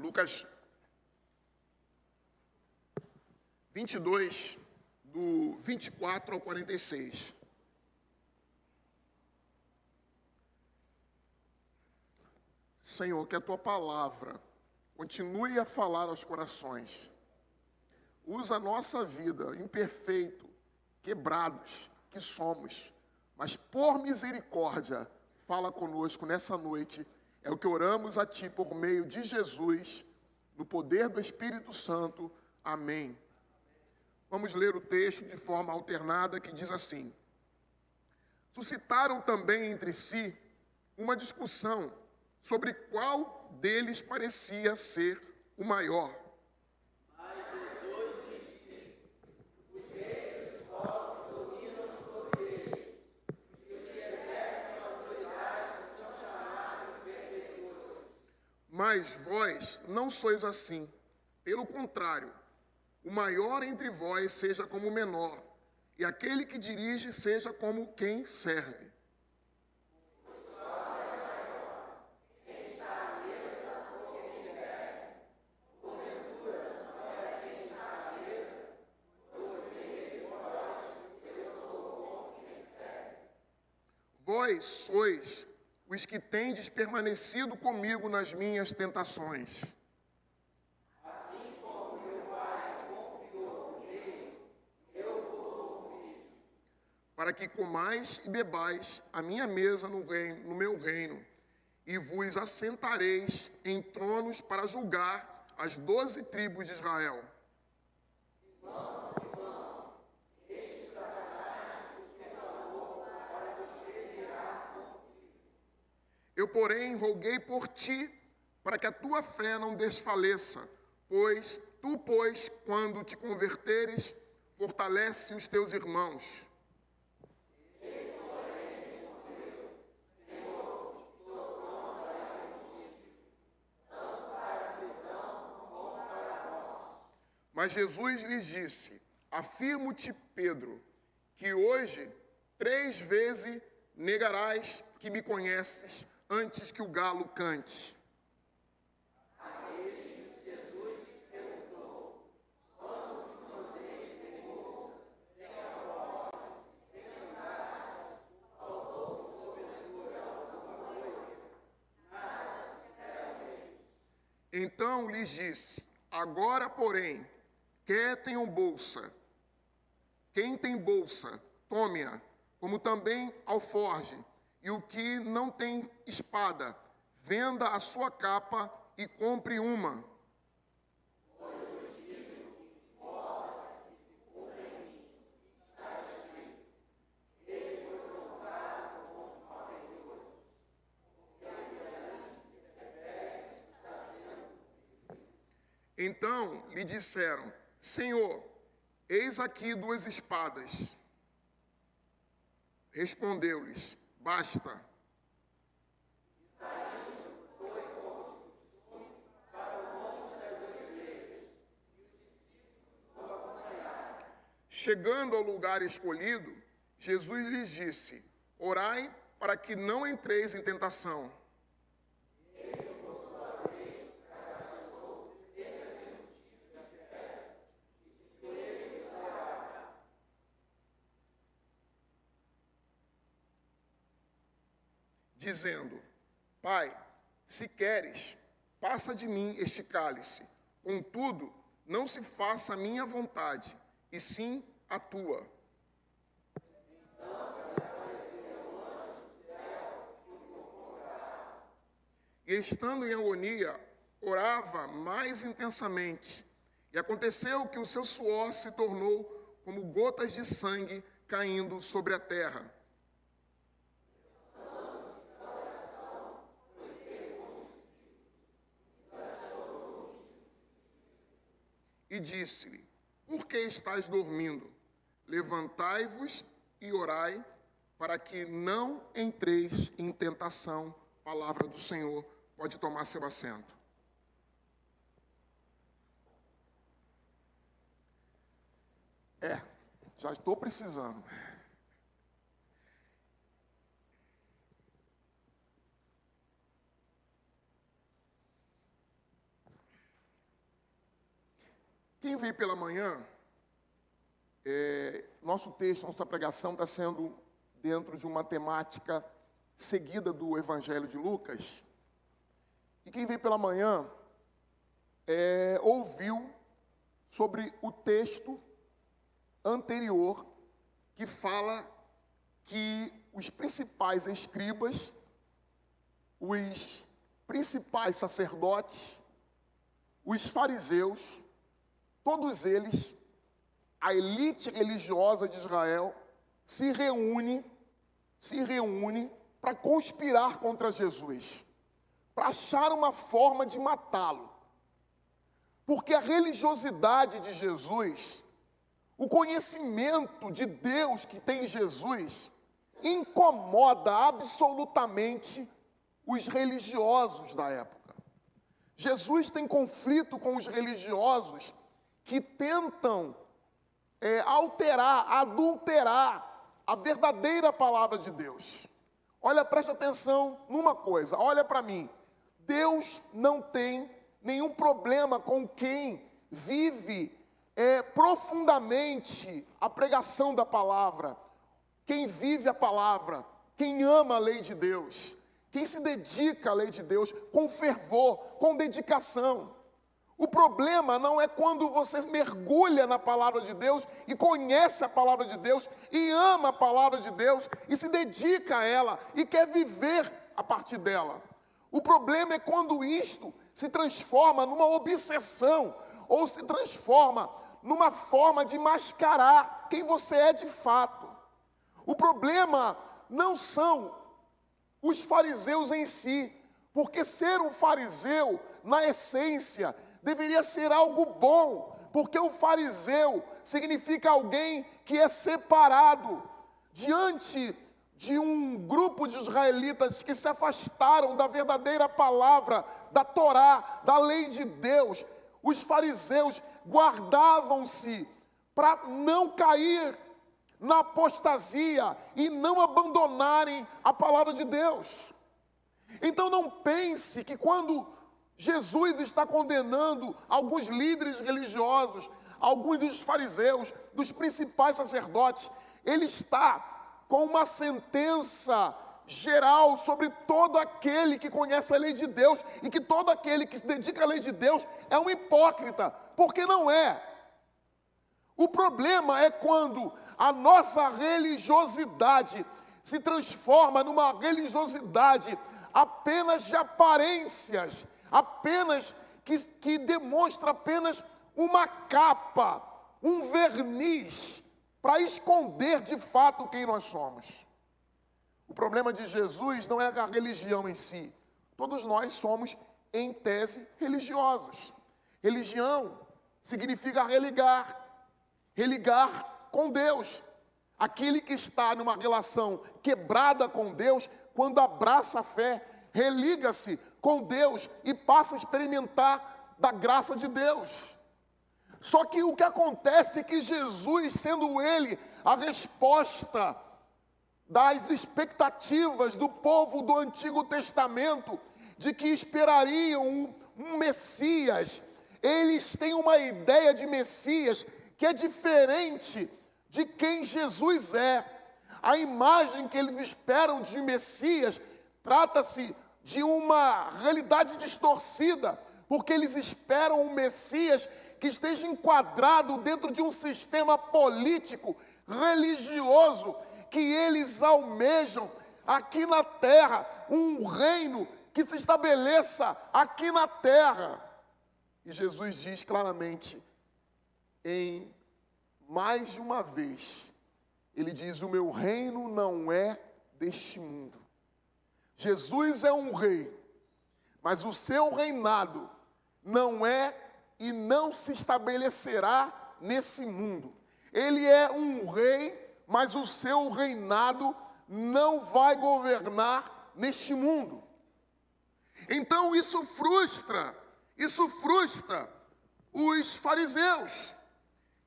Lucas 22, do 24 ao 46. Senhor, que a Tua palavra continue a falar aos corações. Usa a nossa vida, imperfeito, quebrados que somos, mas por misericórdia, fala conosco nessa noite. É o que oramos a Ti por meio de Jesus, no poder do Espírito Santo. Amém. Vamos ler o texto de forma alternada, que diz assim: suscitaram também entre si uma discussão sobre qual deles parecia ser o maior. Mas Jesus lhes disse: os reis dos povos dominam sobre eles, e os que exercem autoridade são chamados benfeitores. Mas vós não sois assim. Pelo contrário, o maior entre vós seja como o menor, e aquele que dirige seja como quem serve. Vós sois os que tendes permanecido comigo nas minhas tentações. Assim como meu Pai confiou comigo, eu vou ouvir. Para que comais e bebais a minha mesa no meu reino, e vos assentareis em tronos para julgar as 12 tribos de Israel. Simão, Simão, este Satanás vos preparou para vos feriar com fio. Eu, porém, roguei por ti, para que a tua fé não desfaleça, pois, quando te converteres, fortalece os teus irmãos. Ele, porém, respondeu: Senhor, estou pronto a ir contigo, tanto para a prisão como para a morte. Mas Jesus lhes disse: afirmo-te, Pedro, que hoje 3 vezes negarás que me conheces antes que o galo cante. A eles, Jesus lhes perguntou: quando vos mandei sem bolsa, sem alforjes, sem sandálias, faltou-vos porventura alguma coisa? Nada, disseram eles. Então lhes disse: agora, porém, quem tem bolsa, tome-a, como também alforje, e o que não tem espada, venda a sua capa e compre uma. Pois vos digo que importa que se cumpra em mim, está escrito: ele foi colocado com os malfeitores, porque a violência perversa está sendo. Então lhe disseram: Senhor, eis aqui 2 espadas. Respondeu-lhes: basta. Saindo, foi como de costume para o Monte das Oliveiras, e os discípulos o acompanharam. Chegando ao lugar escolhido, Jesus lhes disse: orai para que não entreis em tentação. Ele, por sua vez, agachou-se cerca de um tiro de pedra, e de joelhos orava. Dizendo: Pai, se queres, passa de mim este cálice. Contudo, não se faça a minha vontade, e sim a tua. Então lhe apareceu um anjo do céu e o confortava. E estando em agonia, orava mais intensamente. E aconteceu que o seu suor se tornou como gotas de sangue caindo sobre a terra. E disse-lhe: por que estás dormindo? Levantai-vos e orai, para que não entreis em tentação. Palavra do Senhor. Pode tomar seu assento. Já estou precisando. Quem veio pela manhã, nosso texto, nossa pregação está sendo dentro de uma temática seguida do Evangelho de Lucas. E quem veio pela manhã ouviu sobre o texto anterior que fala que os principais escribas, os principais sacerdotes, os fariseus, todos eles, a elite religiosa de Israel, se reúne para conspirar contra Jesus, para achar uma forma de matá-lo. Porque a religiosidade de Jesus, o conhecimento de Deus que tem em Jesus, incomoda absolutamente os religiosos da época. Jesus tem conflito com os religiosos que tentam alterar, adulterar a verdadeira palavra de Deus. Olha, preste atenção numa coisa, olha para mim. Deus não tem nenhum problema com quem vive profundamente a pregação da palavra, quem vive a palavra, quem ama a lei de Deus, quem se dedica à lei de Deus com fervor, com dedicação. O problema não é quando você mergulha na palavra de Deus e conhece a palavra de Deus e ama a palavra de Deus e se dedica a ela e quer viver a partir dela. O problema é quando isto se transforma numa obsessão ou se transforma numa forma de mascarar quem você é de fato. O problema não são os fariseus em si, porque ser um fariseu, na essência, deveria ser algo bom, porque o fariseu significa alguém que é separado. Diante de um grupo de israelitas que se afastaram da verdadeira palavra, da Torá, da lei de Deus, os fariseus guardavam-se para não cair na apostasia e não abandonarem a palavra de Deus. Então não pense que quando Jesus está condenando alguns líderes religiosos, alguns dos fariseus, dos principais sacerdotes, ele está com uma sentença geral sobre todo aquele que conhece a lei de Deus e que todo aquele que se dedica à lei de Deus é um hipócrita, porque não é. O problema é quando a nossa religiosidade se transforma numa religiosidade apenas de aparências, apenas que demonstra apenas uma capa, um verniz, para esconder de fato quem nós somos. O problema de Jesus não é a religião em si. Todos nós somos, em tese, religiosos. Religião significa religar com Deus. Aquele que está numa relação quebrada com Deus, quando abraça a fé, religa-se com Deus e passa a experimentar da graça de Deus. Só que o que acontece é que Jesus, sendo ele a resposta das expectativas do povo do Antigo Testamento, de que esperariam um Messias, eles têm uma ideia de Messias que é diferente de quem Jesus é. A imagem que eles esperam de Messias trata-se de uma realidade distorcida, porque eles esperam um Messias que esteja enquadrado dentro de um sistema político, religioso, que eles almejam aqui na terra, um reino que se estabeleça aqui na terra. E Jesus diz claramente, em mais de uma vez, ele diz: o meu reino não é deste mundo. Jesus é um rei, mas o seu reinado não é e não se estabelecerá nesse mundo. Ele é um rei, mas o seu reinado não vai governar neste mundo. Então isso frustra os fariseus,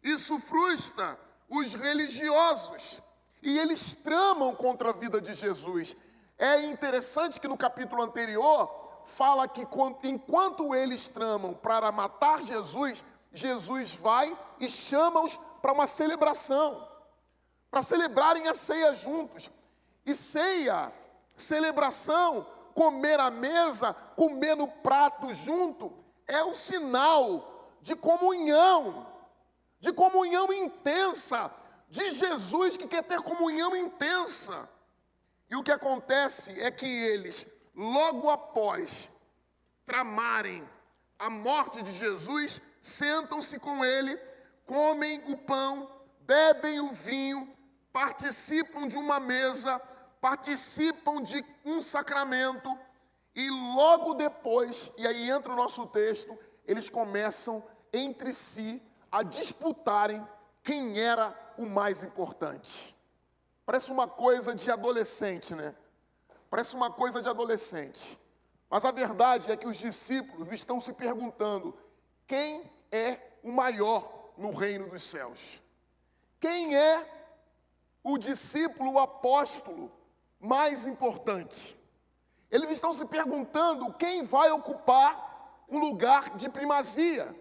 isso frustra os religiosos, e eles tramam contra a vida de Jesus. É interessante que no capítulo anterior fala que enquanto eles tramam para matar Jesus, Jesus vai e chama-os para uma celebração, para celebrarem a ceia juntos. E ceia, celebração, comer à mesa, comer no prato junto, é o sinal de comunhão intensa, de Jesus que quer ter comunhão intensa. E o que acontece é que eles, logo após tramarem a morte de Jesus, sentam-se com ele, comem o pão, bebem o vinho, participam de uma mesa, participam de um sacramento, e logo depois, e aí entra o nosso texto, eles começam entre si a disputarem quem era o mais importante. Parece uma coisa de adolescente, né? Parece uma coisa de adolescente. Mas a verdade é que os discípulos estão se perguntando: quem é o maior no reino dos céus? Quem é o discípulo, o apóstolo mais importante? Eles estão se perguntando quem vai ocupar um lugar de primazia.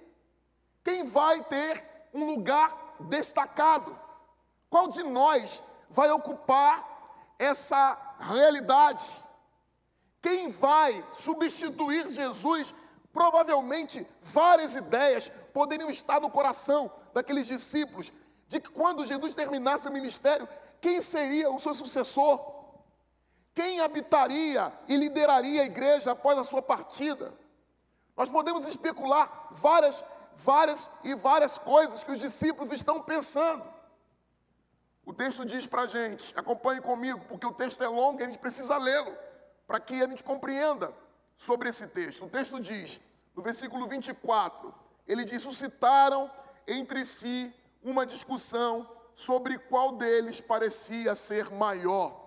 Quem vai ter um lugar destacado? Qual de nós vai ocupar essa realidade? Quem vai substituir Jesus? Provavelmente várias ideias poderiam estar no coração daqueles discípulos, de que quando Jesus terminasse o ministério, quem seria o seu sucessor? Quem habitaria e lideraria a igreja após a sua partida? Nós podemos especular várias coisas que os discípulos estão pensando. O texto diz para a gente, acompanhe comigo, porque o texto é longo e a gente precisa lê-lo, para que a gente compreenda sobre esse texto. O texto diz, no versículo 24, ele diz: suscitaram entre si uma discussão sobre qual deles parecia ser maior.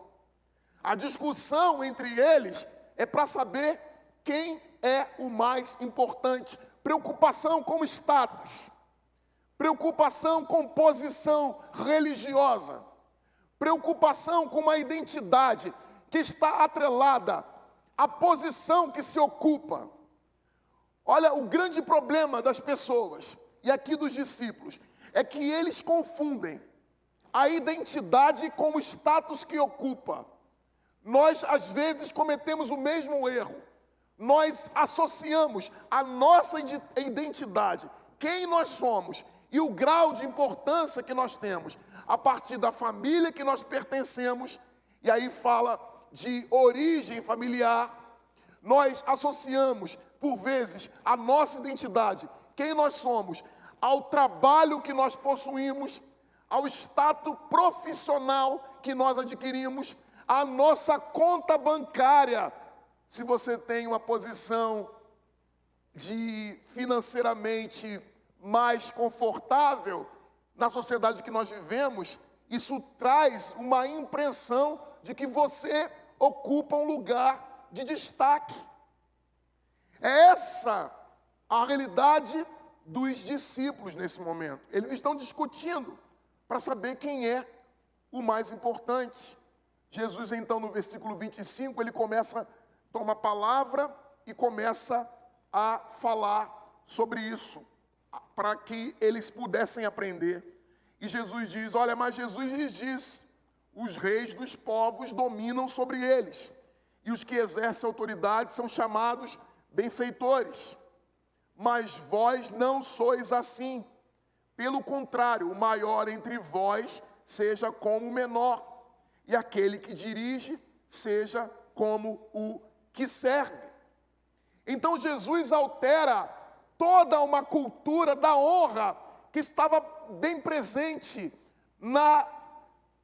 A discussão entre eles é para saber quem é o mais importante. Preocupação com status, preocupação com posição religiosa, preocupação com uma identidade que está atrelada à posição que se ocupa. Olha, o grande problema das pessoas, e aqui dos discípulos, é que eles confundem a identidade com o status que ocupa. Nós, às vezes, cometemos o mesmo erro. Nós associamos a nossa identidade, quem nós somos e o grau de importância que nós temos, a partir da família que nós pertencemos, e aí fala de origem familiar. Nós associamos, por vezes, a nossa identidade, quem nós somos, ao trabalho que nós possuímos, ao status profissional que nós adquirimos, à nossa conta bancária. Se você tem uma posição financeiramente mais confortável na sociedade que nós vivemos, isso traz uma impressão de que você ocupa um lugar de destaque. É essa a realidade dos discípulos nesse momento. Eles estão discutindo para saber quem é o mais importante. Jesus, então, no versículo 25, ele começa, toma a palavra e começa a falar sobre isso, para que eles pudessem aprender. E Jesus diz, olha, mas Jesus lhes diz: os reis dos povos dominam sobre eles, e os que exercem autoridade são chamados benfeitores. Mas vós não sois assim. Pelo contrário, o maior entre vós seja como o menor, e aquele que dirige seja como o que serve. Então Jesus altera toda uma cultura da honra que estava bem presente no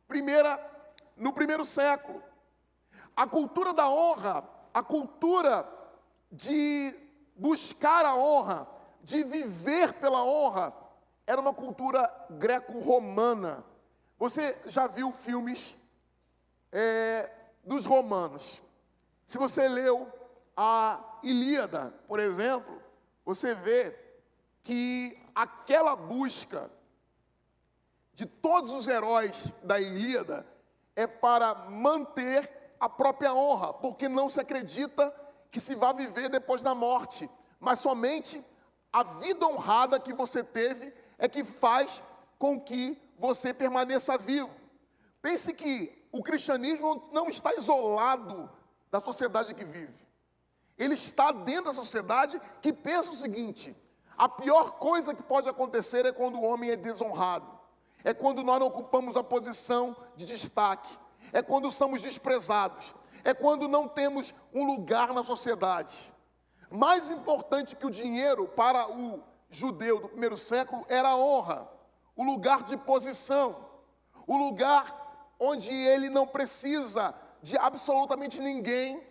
primeiro século. A cultura da honra, a cultura de buscar a honra, de viver pela honra, era uma cultura greco-romana. Você já viu filmes dos romanos? Se você leu a Ilíada, por exemplo, você vê que aquela busca de todos os heróis da Ilíada é para manter a própria honra, porque não se acredita que se vá viver depois da morte, mas somente A vida honrada que você teve é que faz com que você permaneça vivo. Pense que o cristianismo não está isolado da sociedade que vive. Ele está dentro da sociedade que pensa o seguinte: a pior coisa que pode acontecer é quando o homem é desonrado. É quando nós não ocupamos a posição de destaque. É quando somos desprezados. É quando não temos um lugar na sociedade. Mais importante que o dinheiro para o judeu do primeiro século era a honra, o lugar de posição, o lugar onde ele não precisa de absolutamente ninguém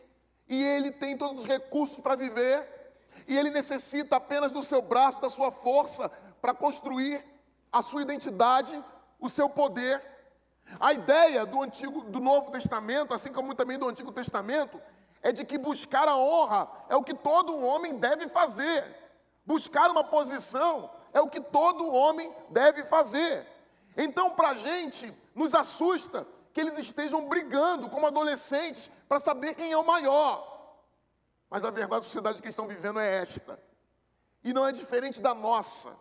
e ele tem todos os recursos para viver e ele necessita apenas do seu braço, da sua força para construir a sua identidade, o seu poder. A ideia do Novo Testamento, assim como também do Antigo Testamento, é de que buscar a honra é o que todo homem deve fazer. Buscar uma posição é o que todo homem deve fazer. Então, para a gente, nos assusta que eles estejam brigando como adolescentes para saber quem é o maior. Mas, na verdade, a sociedade que eles estão vivendo é esta. E não é diferente da nossa.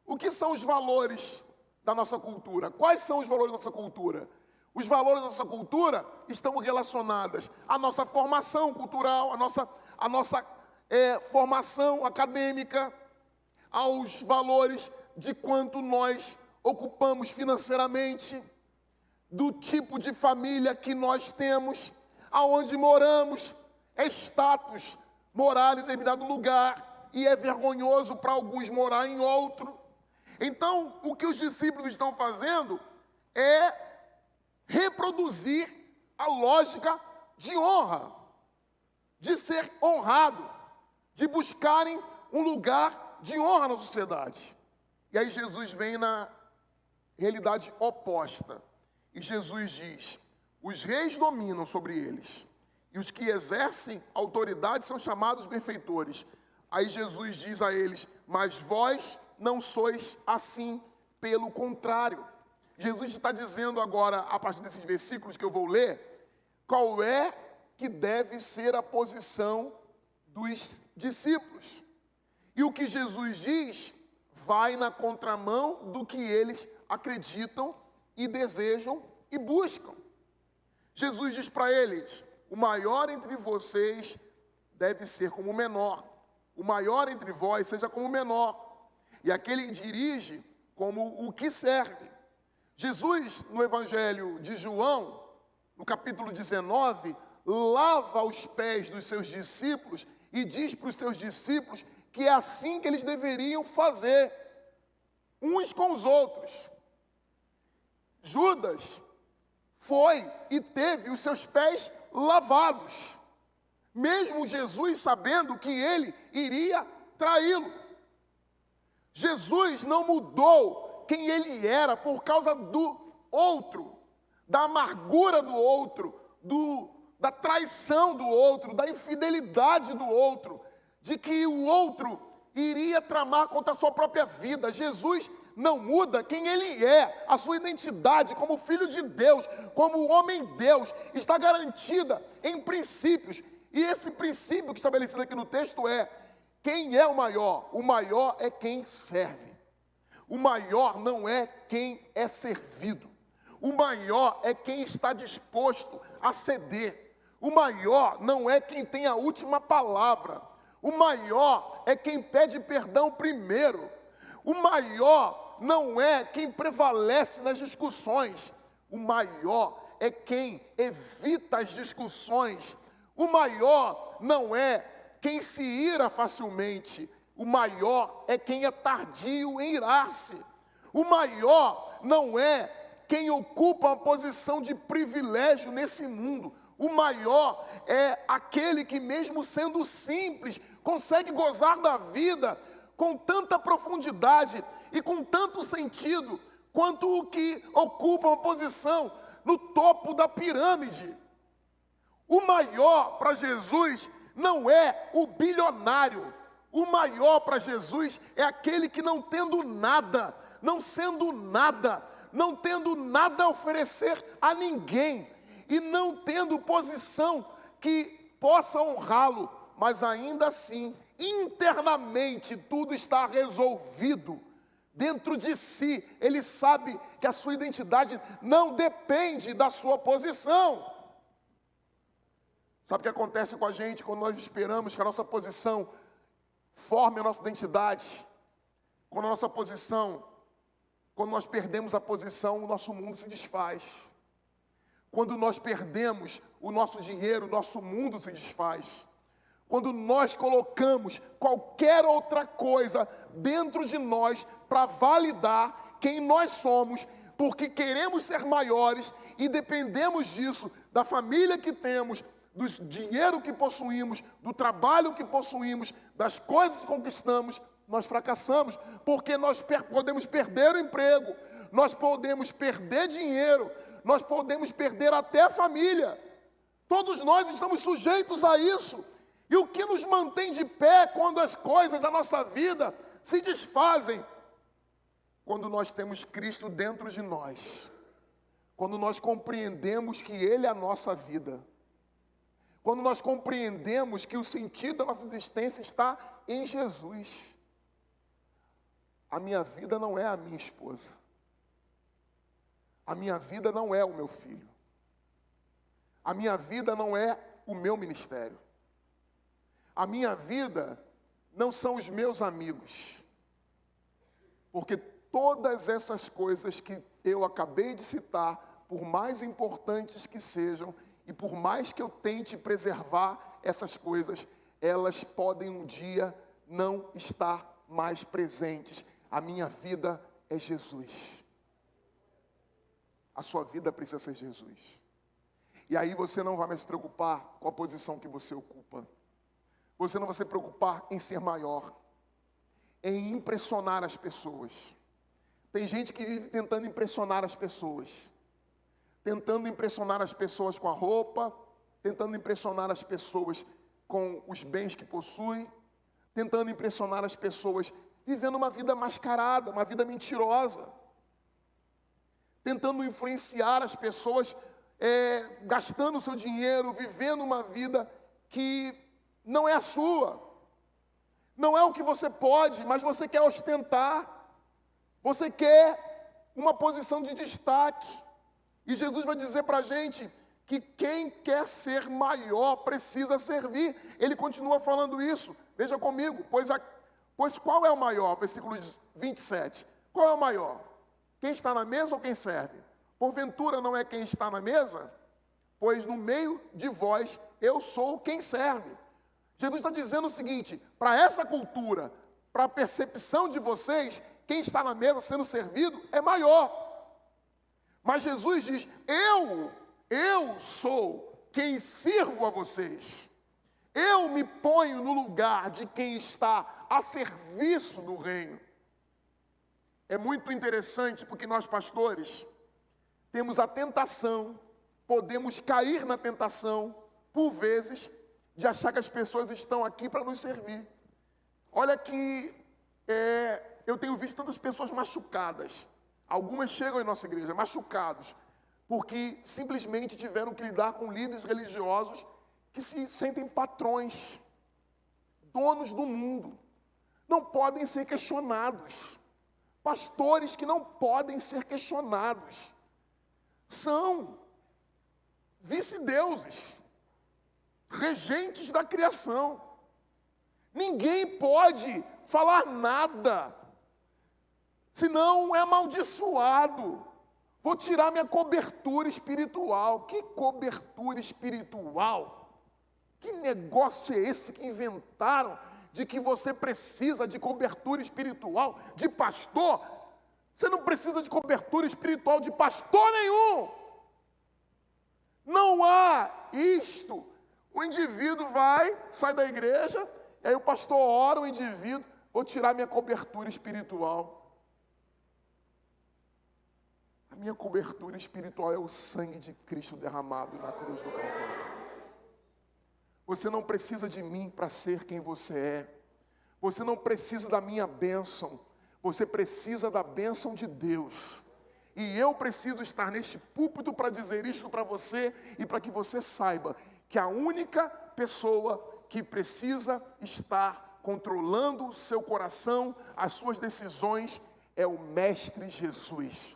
O que são os valores da nossa cultura? Quais são os valores da nossa cultura? Os valores da nossa cultura estão relacionados à nossa formação cultural, à nossa formação acadêmica, aos valores de quanto nós ocupamos financeiramente, do tipo de família que nós temos, aonde moramos. É status morar em determinado lugar e é vergonhoso para alguns morar em outro. Então, o que os discípulos estão fazendo é reproduzir a lógica de honra, de ser honrado, de buscarem um lugar de honra na sociedade. E aí Jesus vem na realidade oposta. E Jesus diz: os reis dominam sobre eles, e os que exercem autoridade são chamados benfeitores. Aí Jesus diz a eles: mas vós não sois assim, pelo contrário. Jesus está dizendo agora, a partir desses versículos que eu vou ler, qual é que deve ser a posição dos discípulos. E o que Jesus diz vai na contramão do que eles acreditam e desejam e buscam. Jesus diz para eles: o maior entre vocês deve ser como o menor. O maior entre vós seja como o menor. E aquele dirige como o que serve. Jesus, no Evangelho de João, no capítulo 19, lava os pés dos seus discípulos e diz para os seus discípulos que é assim que eles deveriam fazer, uns com os outros. Judas foi e teve os seus pés lavados, mesmo Jesus sabendo que ele iria traí-lo. Jesus não mudou quem ele era por causa do outro, da amargura do outro, da traição do outro, da infidelidade do outro, de que o outro iria tramar contra a sua própria vida. Jesus não muda quem ele é, a sua identidade como filho de Deus, como homem-deus, está garantida em princípios. E esse princípio que é estabelecido aqui no texto é: quem é o maior? O maior é quem serve. O maior não é quem é servido. O maior é quem está disposto a ceder. O maior não é quem tem a última palavra. O maior é quem pede perdão primeiro. O maior não é quem prevalece nas discussões. O maior é quem evita as discussões. O maior não é quem se ira facilmente. O maior é quem é tardio em irar-se. O maior não é quem ocupa uma posição de privilégio nesse mundo. O maior é aquele que, mesmo sendo simples, consegue gozar da vida com tanta profundidade e com tanto sentido quanto o que ocupa uma posição no topo da pirâmide. O maior para Jesus não é o bilionário. O maior para Jesus é aquele que, não tendo nada, não sendo nada, não tendo nada a oferecer a ninguém e não tendo posição que possa honrá-lo, mas ainda assim internamente tudo está resolvido. Dentro de si, ele sabe que a sua identidade não depende da sua posição. Sabe o que acontece com a gente quando nós esperamos que a nossa posição forme a nossa identidade? Quando nós perdemos a posição, o nosso mundo se desfaz. Quando nós perdemos o nosso dinheiro, o nosso mundo se desfaz. Quando nós colocamos qualquer outra coisa dentro de nós para validar quem nós somos, porque queremos ser maiores e dependemos disso, da família que temos, do dinheiro que possuímos, do trabalho que possuímos, das coisas que conquistamos, nós fracassamos, porque nós podemos perder o emprego, nós podemos perder dinheiro, nós podemos perder até a família. Todos nós estamos sujeitos a isso. E o que nos mantém de pé quando as coisas da nossa vida se desfazem? Quando nós temos Cristo dentro de nós. Quando nós compreendemos que Ele é a nossa vida. Quando nós compreendemos que o sentido da nossa existência está em Jesus. A minha vida não é a minha esposa. A minha vida não é o meu filho. A minha vida não é o meu ministério. A minha vida não são os meus amigos. Porque todas essas coisas que eu acabei de citar, por mais importantes que sejam, e por mais que eu tente preservar essas coisas, elas podem um dia não estar mais presentes. A minha vida é Jesus. A sua vida precisa ser Jesus. E aí você não vai mais se preocupar com a posição que você ocupa. Você não vai se preocupar em ser maior, em impressionar as pessoas. Tem gente que vive tentando impressionar as pessoas. Tentando impressionar as pessoas com a roupa, tentando impressionar as pessoas com os bens que possui, tentando impressionar as pessoas vivendo uma vida mascarada, uma vida mentirosa. Tentando influenciar as pessoas, gastando o seu dinheiro, vivendo uma vida que não é a sua. Não é o que você pode, mas você quer ostentar. Você quer uma posição de destaque. E Jesus vai dizer para a gente que quem quer ser maior precisa servir. Ele continua falando isso. Veja comigo. Pois qual é o maior? Versículo 27. Qual é o maior? Quem está na mesa ou quem serve? Porventura não é quem está na mesa? Pois no meio de vós eu sou quem serve. Jesus está dizendo o seguinte, para essa cultura, para a percepção de vocês, quem está na mesa sendo servido é maior. Mas Jesus diz, eu sou quem sirvo a vocês. Eu me ponho no lugar de quem está a serviço do reino. É muito interessante porque nós, pastores, temos a tentação, podemos cair na tentação, por vezes, de achar que as pessoas estão aqui para nos servir. Olha que eu tenho visto tantas pessoas machucadas. Algumas chegam em nossa igreja machucados, porque simplesmente tiveram que lidar com líderes religiosos que se sentem patrões, donos do mundo. Não podem ser questionados. Pastores que não podem ser questionados. São vice-deuses, regentes da criação. Ninguém pode falar nada, senão é amaldiçoado. Vou tirar minha cobertura espiritual. Que cobertura espiritual? Que negócio é esse que inventaram de que você precisa de cobertura espiritual de pastor? Você não precisa de cobertura espiritual de pastor nenhum. Não há isto. O indivíduo sai da igreja, e aí o pastor ora, o indivíduo, vou tirar minha cobertura espiritual. A minha cobertura espiritual é o sangue de Cristo derramado na cruz do Calvário. Você não precisa de mim para ser quem você é. Você não precisa da minha bênção. Você precisa da bênção de Deus. E eu preciso estar neste púlpito para dizer isto para você e para que você saiba que a única pessoa que precisa estar controlando seu coração, as suas decisões, é o Mestre Jesus.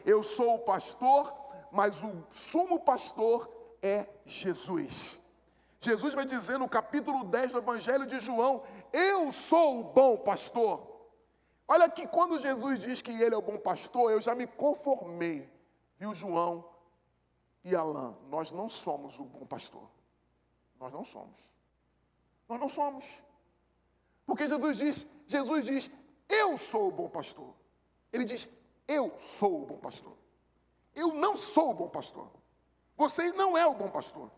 Eu sou o pastor, mas o sumo pastor é Jesus. Jesus vai dizer no capítulo 10 do Evangelho de João: eu sou o bom pastor. Olha que quando Jesus diz que ele é o bom pastor, eu já me conformei. Viu, João e Alain? Nós não somos o bom pastor. Nós não somos. Nós não somos. Porque Jesus diz, eu sou o bom pastor. Ele diz, eu sou o bom pastor. Eu não sou o bom pastor. Você não é o bom pastor.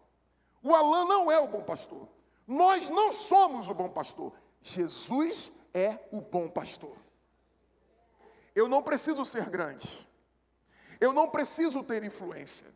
O Alain não é o bom pastor. Nós não somos o bom pastor. Jesus é o bom pastor. Eu não preciso ser grande. Eu não preciso ter influência.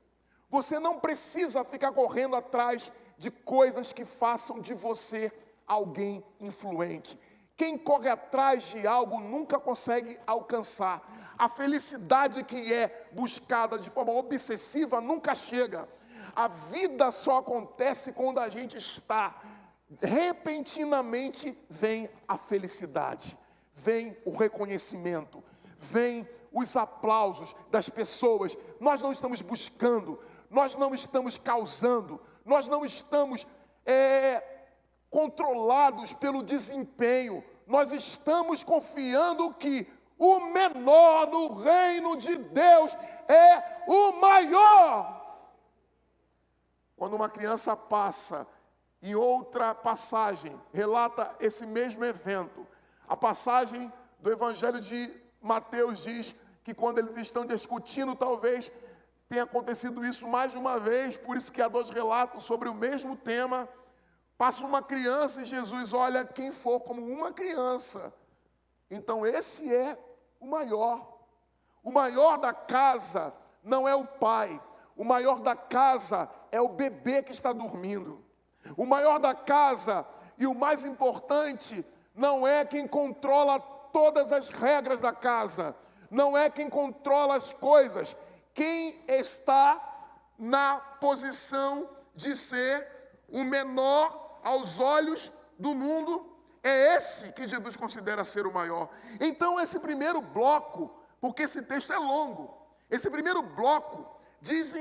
Você não precisa ficar correndo atrás de coisas que façam de você alguém influente. Quem corre atrás de algo nunca consegue alcançar. A felicidade que é buscada de forma obsessiva nunca chega. A vida só acontece quando a gente está. Repentinamente vem a felicidade, vem o reconhecimento, vem os aplausos das pessoas. Nós não estamos buscando, nós não estamos causando, nós não estamos controlados pelo desempenho. Nós estamos confiando que o menor no reino de Deus é o maior. Quando uma criança passa, em outra passagem, relata esse mesmo evento. A passagem do Evangelho de Mateus diz que quando eles estão discutindo, talvez tenha acontecido isso mais de uma vez, por isso que há dois relatos sobre o mesmo tema. Passa uma criança e Jesus olha quem for como uma criança. Então esse é o maior. O maior da casa não é o pai. O maior da casa é o bebê que está dormindo. O maior da casa e o mais importante não é quem controla todas as regras da casa. Não é quem controla as coisas. Quem está na posição de ser o menor aos olhos do mundo, é esse que Jesus considera ser o maior. Então esse primeiro bloco, porque esse texto é longo, esse primeiro bloco diz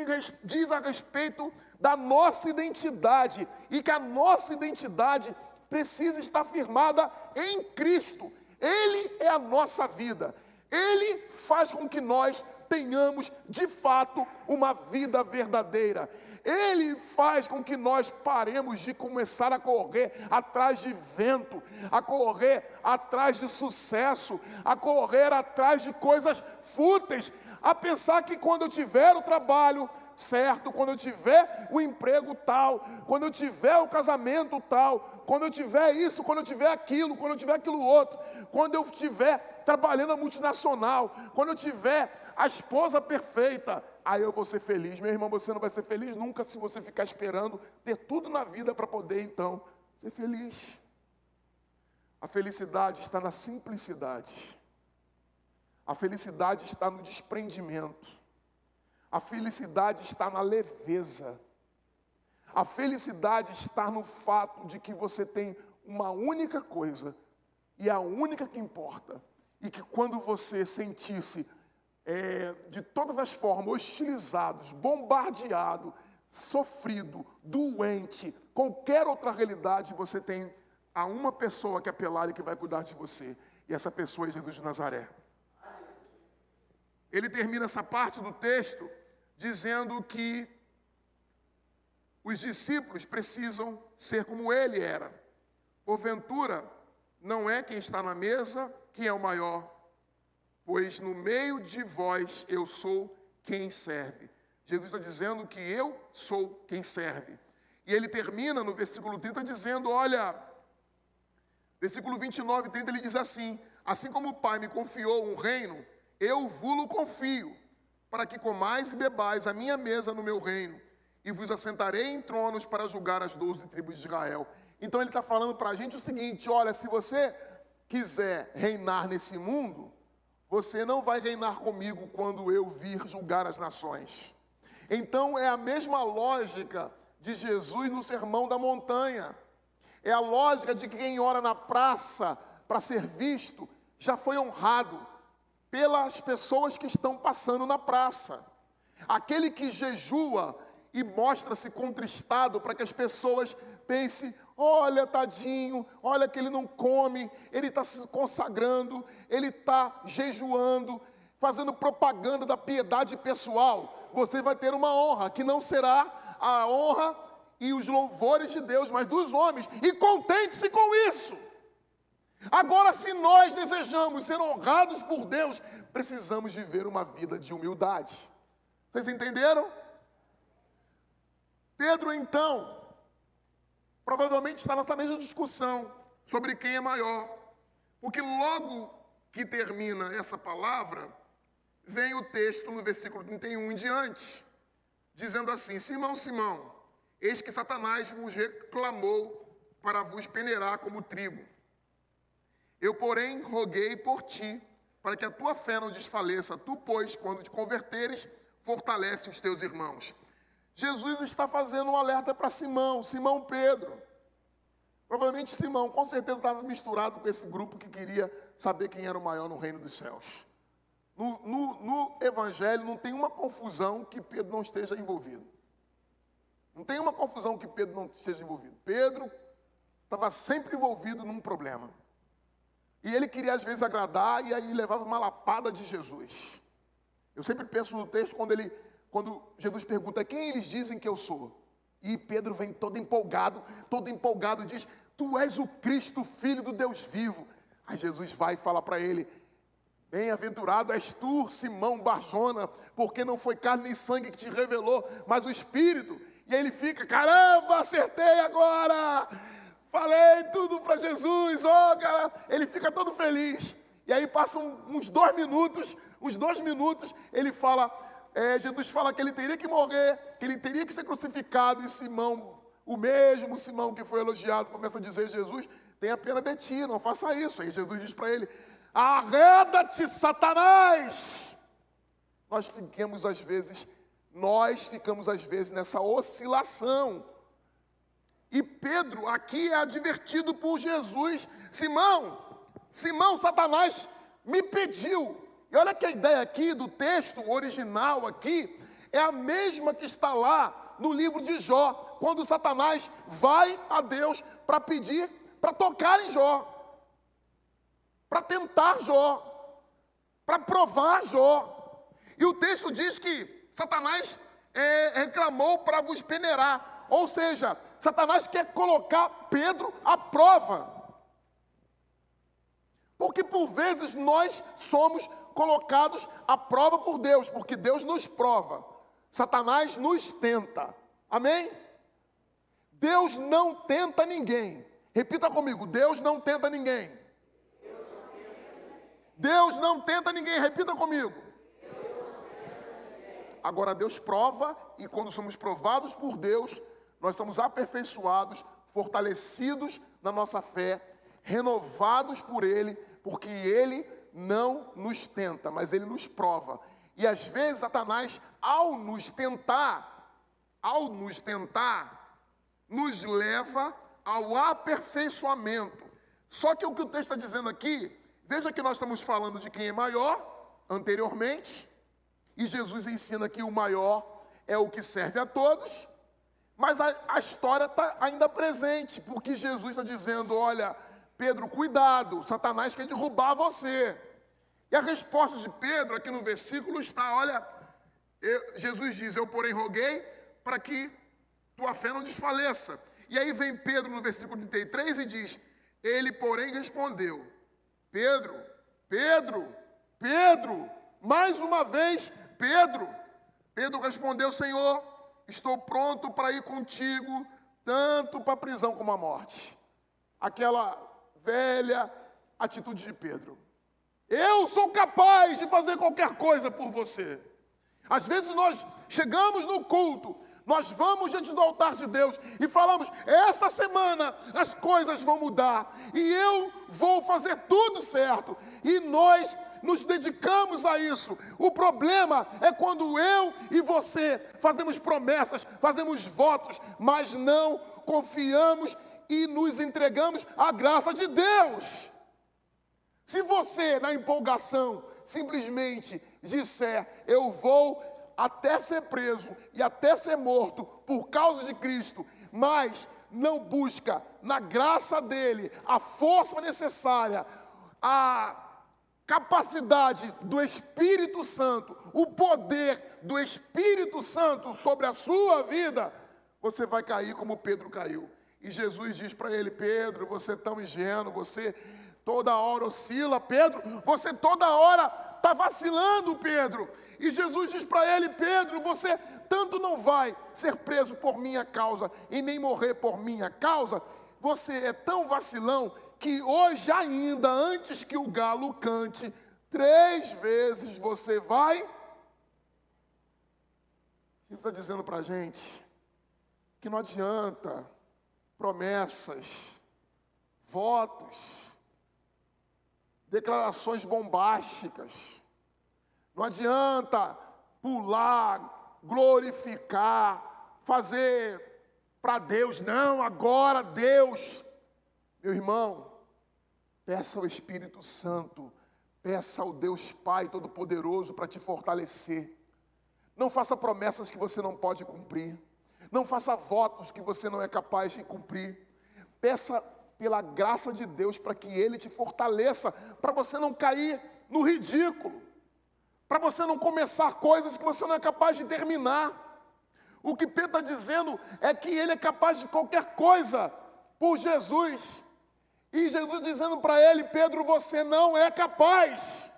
a respeito da nossa identidade, e que a nossa identidade precisa estar firmada em Cristo. Ele é a nossa vida, Ele faz com que nós tenhamos de fato uma vida verdadeira. Ele faz com que nós paremos de começar a correr atrás de vento, a correr atrás de sucesso, a correr atrás de coisas fúteis, a pensar que quando eu tiver o trabalho certo, quando eu tiver o emprego tal, quando eu tiver o casamento tal, quando eu tiver isso, quando eu tiver aquilo, quando eu tiver aquilo outro, quando eu estiver trabalhando na multinacional, quando eu tiver a esposa perfeita, aí eu vou ser feliz. Meu irmão, você não vai ser feliz nunca se você ficar esperando ter tudo na vida para poder, então, ser feliz. A felicidade está na simplicidade. A felicidade está no desprendimento. A felicidade está na leveza. A felicidade está no fato de que você tem uma única coisa, e a única que importa, e que quando você sentir-se de todas as formas, hostilizados, bombardeado, sofrido, doente, qualquer outra realidade, você tem a uma pessoa que é apelar e que vai cuidar de você. E essa pessoa é Jesus de Nazaré. Ele termina essa parte do texto dizendo que os discípulos precisam ser como ele era. Porventura, não é quem está na mesa quem é o maior, pois no meio de vós eu sou quem serve. Jesus está dizendo que eu sou quem serve. E ele termina no versículo 30 dizendo, olha, versículo 29 e 30 ele diz assim, assim como o Pai me confiou um reino, eu vos confio, para que comais e bebais a minha mesa no meu reino, e vos assentarei em tronos para julgar as 12 tribos de Israel. Então ele está falando para a gente o seguinte, olha, se você quiser reinar nesse mundo, você não vai reinar comigo quando eu vir julgar as nações. Então é a mesma lógica de Jesus no Sermão da Montanha. É a lógica de que quem ora na praça para ser visto já foi honrado pelas pessoas que estão passando na praça. Aquele que jejua e mostra-se contristado para que as pessoas pensem: olha, tadinho, olha que ele não come, ele está se consagrando, ele está jejuando, fazendo propaganda da piedade pessoal. Você vai ter uma honra, que não será a honra e os louvores de Deus, mas dos homens. E contente-se com isso. Agora, se nós desejamos ser honrados por Deus, precisamos viver uma vida de humildade. Vocês entenderam? Pedro, então, provavelmente está nessa mesma discussão sobre quem é maior. Porque logo que termina essa palavra, vem o texto no versículo 31 em diante, dizendo assim: Simão, Simão, eis que Satanás vos reclamou para vos peneirar como trigo. Eu, porém, roguei por ti, para que a tua fé não desfaleça. Tu, pois, quando te converteres, fortalece os teus irmãos. Jesus está fazendo um alerta para Simão, Simão Pedro. Provavelmente Simão, com certeza, estava misturado com esse grupo que queria saber quem era o maior no reino dos céus. No Evangelho não tem uma confusão que Pedro não esteja envolvido. Não tem uma confusão que Pedro não esteja envolvido. Pedro estava sempre envolvido num problema. E ele queria às vezes agradar e aí levava uma lapada de Jesus. Eu sempre penso no texto quando Jesus pergunta: quem eles dizem que eu sou? E Pedro vem todo empolgado e diz: tu és o Cristo, filho do Deus vivo. Aí Jesus vai e fala para ele: bem-aventurado és tu, Simão Barjona, porque não foi carne nem sangue que te revelou, mas o Espírito. E aí ele fica: caramba, acertei agora! Falei tudo para Jesus, cara. Ele fica todo feliz. E aí passam uns 2 minutos, ele fala, Jesus fala que ele teria que morrer, que ele teria que ser crucificado, e Simão, o mesmo Simão que foi elogiado, começa a dizer: Jesus, tenha pena de ti, não faça isso. Aí Jesus diz para ele: arreda-te, Satanás! Nós ficamos às vezes nessa oscilação. E Pedro aqui é advertido por Jesus: Simão, Satanás me pediu. E olha que a ideia aqui do texto original aqui é a mesma que está lá no livro de Jó, quando Satanás vai a Deus para pedir, para tocar em Jó, para tentar Jó, para provar Jó. E o texto diz que Satanás reclamou para vos peneirar. Ou seja, Satanás quer colocar Pedro à prova. Porque por vezes nós somos colocados à prova por Deus, porque Deus nos prova. Satanás nos tenta. Amém? Deus não tenta ninguém. Repita comigo: Deus não tenta ninguém. Deus não tenta ninguém. Repita comigo. Agora Deus prova, e quando somos provados por Deus, nós somos aperfeiçoados, fortalecidos na nossa fé, renovados por Ele, porque Ele não nos tenta, mas Ele nos prova. E às vezes Satanás, ao nos tentar, nos leva ao aperfeiçoamento. Só que o que o texto está dizendo aqui, veja que nós estamos falando de quem é maior, anteriormente, e Jesus ensina que o maior é o que serve a todos. Mas a história está ainda presente, porque Jesus está dizendo: olha, Pedro, cuidado, Satanás quer derrubar você. E a resposta de Pedro aqui no versículo está: olha, Jesus diz: eu, porém, roguei para que tua fé não desfaleça. E aí vem Pedro no versículo 33 e diz: ele, porém, respondeu: Pedro, mais uma vez, Pedro respondeu: Senhor, estou pronto para ir contigo, tanto para a prisão como a morte. Aquela velha atitude de Pedro. Eu sou capaz de fazer qualquer coisa por você. Às vezes nós chegamos no culto, nós vamos diante do altar de Deus e falamos: essa semana as coisas vão mudar e eu vou fazer tudo certo. E nós nos dedicamos a isso. O problema é quando eu e você fazemos promessas, fazemos votos, mas não confiamos e nos entregamos à graça de Deus. Se você, na empolgação, simplesmente disser, eu vou até ser preso e até ser morto por causa de Cristo, mas não busca na graça dele a força necessária, a capacidade do Espírito Santo, o poder do Espírito Santo sobre a sua vida, você vai cair como Pedro caiu. E Jesus diz para ele, Pedro, você é tão ingênuo, você toda hora oscila, Pedro, você toda hora está vacilando, Pedro. E Jesus diz para ele, Pedro, você tanto não vai ser preso por minha causa e nem morrer por minha causa, você é tão vacilão que hoje ainda, antes que o galo cante, 3 vezes você vai. Jesus está dizendo para a gente que não adianta promessas, votos, declarações bombásticas. Não adianta pular, glorificar, fazer para Deus. Não, agora Deus. Meu irmão, peça ao Espírito Santo, peça ao Deus Pai Todo-Poderoso para te fortalecer. Não faça promessas que você não pode cumprir. Não faça votos que você não é capaz de cumprir. Peça pela graça de Deus para que Ele te fortaleça, para você não cair no ridículo, para você não começar coisas que você não é capaz de terminar. O que Pedro está dizendo é que ele é capaz de qualquer coisa por Jesus. E Jesus dizendo para ele, Pedro, você não é capaz.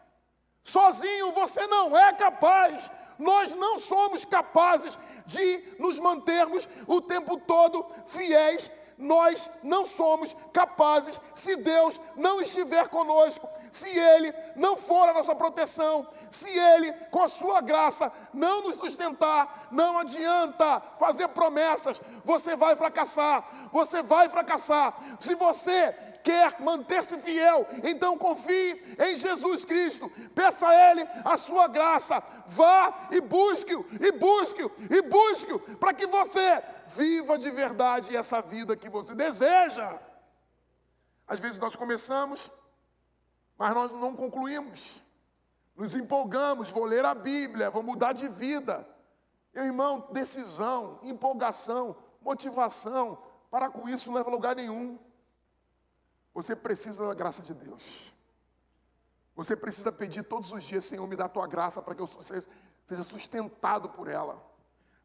Sozinho você não é capaz. Nós não somos capazes de nos mantermos o tempo todo fiéis. Nós não somos capazes se Deus não estiver conosco, se Ele não for a nossa proteção, se Ele, com a sua graça, não nos sustentar. Não adianta fazer promessas, você vai fracassar, você vai fracassar. Se você quer manter-se fiel, então confie em Jesus Cristo, peça a Ele a sua graça, vá e busque-o, e busque-o, e busque-o, para que você viva de verdade essa vida que você deseja. Às vezes nós começamos, mas nós não concluímos, nos empolgamos, vou ler a Bíblia, vou mudar de vida. Meu irmão, decisão, empolgação, motivação, para com isso não leva a lugar nenhum. Você precisa da graça de Deus. Você precisa pedir todos os dias, Senhor, me dá a tua graça para que eu seja sustentado por ela.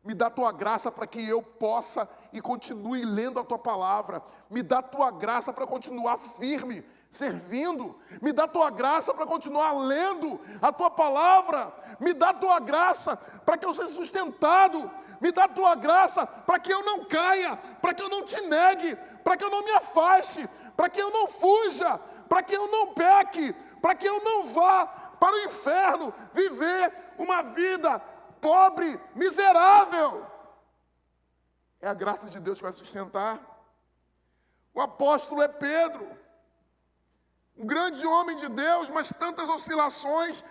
Me dá a tua graça para que eu possa e continue lendo a tua palavra. Me dá a tua graça para continuar firme, servindo. Me dá a tua graça para continuar lendo a tua palavra. Me dá a tua graça para que eu seja sustentado. Me dá a tua graça para que eu não caia, para que eu não te negue, para que eu não me afaste, para que eu não fuja, para que eu não peque, para que eu não vá para o inferno viver uma vida pobre, miserável. É a graça de Deus que vai sustentar. O apóstolo é Pedro, um grande homem de Deus, mas tantas oscilações,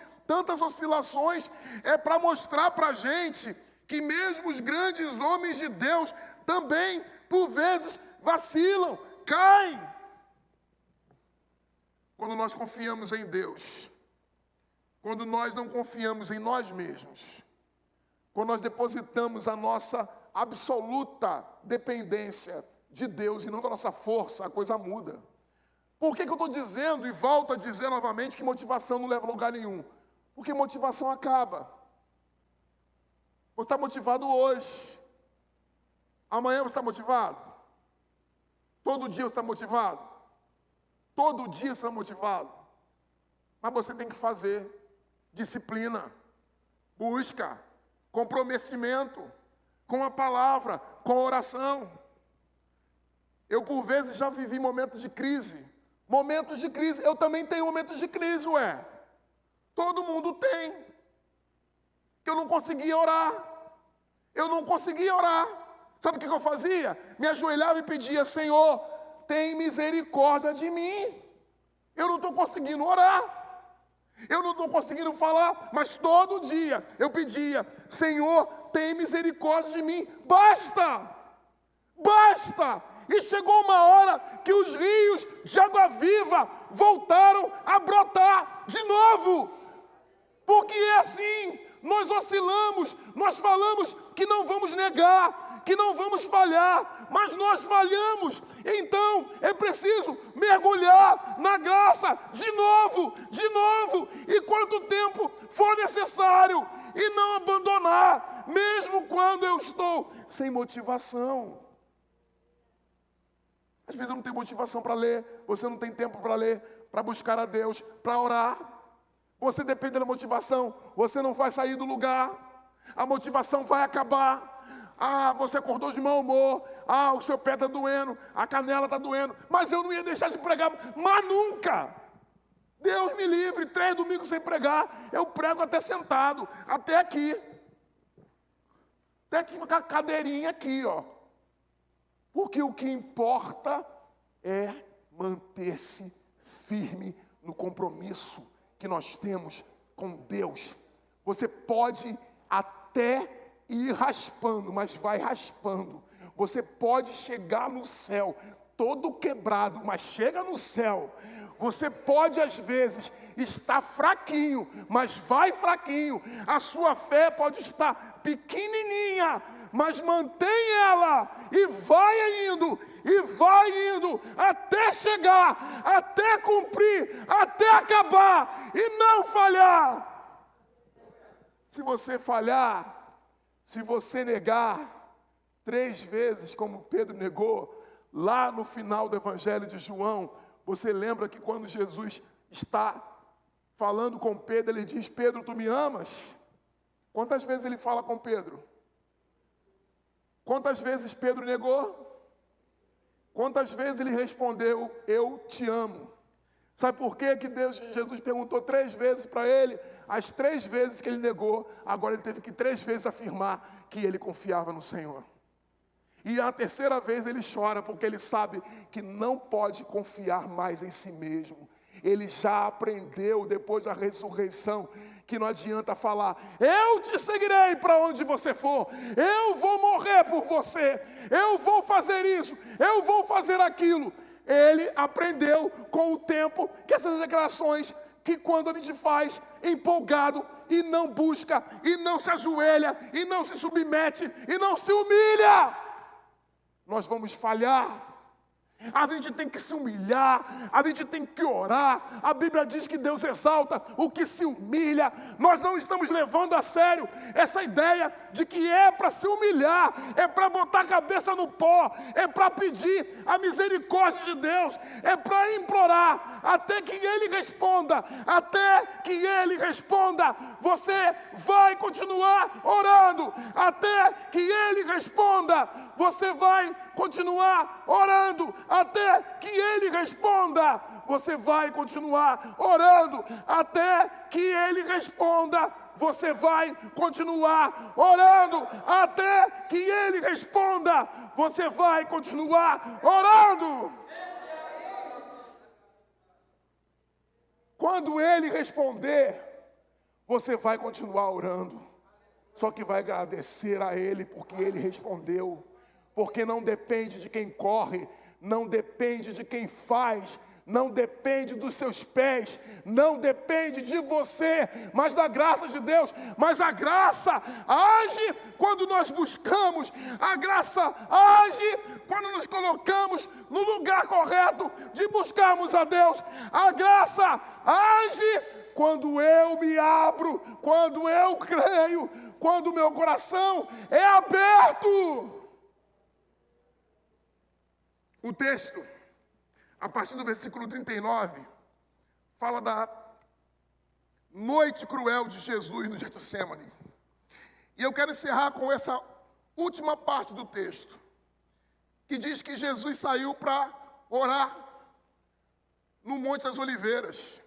é para mostrar para a gente que mesmo os grandes homens de Deus também, por vezes, vacilam, caem. Quando nós confiamos em Deus, quando nós não confiamos em nós mesmos, quando nós depositamos a nossa absoluta dependência de Deus e não da nossa força, a coisa muda. Por que eu estou dizendo e volto a dizer novamente que motivação não leva a lugar nenhum? Porque motivação acaba. Você está motivado hoje. Amanhã você está motivado? Todo dia você está motivado? Todo dia você está motivado? Mas você tem que fazer disciplina, busca, comprometimento com a palavra, com a oração. Eu, por vezes, já vivi momentos de crise. Momentos de crise. Eu também tenho momentos de crise, ué. Todo mundo tem. Eu não conseguia orar. Sabe o que eu fazia? Me ajoelhava e pedia, Senhor, tem misericórdia de mim. Eu não estou conseguindo orar. Eu não estou conseguindo falar, mas todo dia eu pedia, Senhor, tem misericórdia de mim. Basta! E chegou uma hora que os rios de água viva voltaram a brotar de novo. Porque é assim, nós oscilamos, nós falamos que não vamos negar, que não vamos falhar, mas nós falhamos. Então é preciso mergulhar na graça de novo, e quanto tempo for necessário, e não abandonar, mesmo quando eu estou sem motivação. Às vezes eu não tenho motivação para ler, você não tem tempo para ler, para buscar a Deus, para orar. Você depende da motivação, você não vai sair do lugar, a motivação vai acabar. Você acordou de mau humor, o seu pé está doendo, a canela está doendo, mas eu não ia deixar de pregar, mas nunca. Deus me livre, 3 domingos sem pregar, eu prego até sentado, até aqui com a cadeirinha aqui, ó. Porque o que importa é manter-se firme no compromisso que nós temos com Deus. Você pode até ir raspando, mas vai raspando. Você pode chegar no céu todo quebrado, mas chega no céu. Você pode às vezes estar fraquinho, mas vai fraquinho. A sua fé pode estar pequenininha, mas mantém ela e vai indo até chegar, até cumprir, até acabar e não falhar. Se você falhar, se você negar 3 vezes, como Pedro negou, lá no final do Evangelho de João, você lembra que quando Jesus está falando com Pedro, ele diz: Pedro, tu me amas? Quantas vezes ele fala com Pedro? Quantas vezes Pedro negou? Quantas vezes ele respondeu: eu te amo? Sabe por quê que Jesus perguntou 3 vezes para ele? As 3 vezes que ele negou, agora ele teve que 3 vezes afirmar que ele confiava no Senhor. E a 3ª vez ele chora, porque ele sabe que não pode confiar mais em si mesmo. Ele já aprendeu, depois da ressurreição, que não adianta falar: eu te seguirei para onde você for, eu vou morrer por você, eu vou fazer isso, eu vou fazer aquilo. Ele aprendeu com o tempo que essas declarações, que quando a gente faz empolgado e não busca, e não se ajoelha, e não se submete, e não se humilha, nós vamos falhar. A gente tem que se humilhar, a gente tem que orar. A Bíblia diz que Deus exalta o que se humilha. Nós não estamos levando a sério essa ideia de que é para se humilhar, é para botar a cabeça no pó, é para pedir a misericórdia de Deus, é para implorar até que Ele responda. Até que Ele responda, você vai continuar orando. Até que Ele responda, você vai continuar orando. Até que Ele responda, você vai continuar orando. Até que Ele responda, você vai continuar orando. Até que Ele responda, você vai continuar orando. Quando Ele responder, você vai continuar orando. Só que vai agradecer a Ele porque Ele respondeu. Porque não depende de quem corre, não depende de quem faz, não depende dos seus pés, não depende de você, mas da graça de Deus. Mas a graça age quando nós buscamos, a graça age quando nos colocamos no lugar correto de buscarmos a Deus. A graça age quando eu me abro, quando eu creio, quando o meu coração é aberto. O texto, a partir do versículo 39, fala da noite cruel de Jesus no Getsêmani. E eu quero encerrar com essa última parte do texto, que diz que Jesus saiu para orar no Monte das Oliveiras.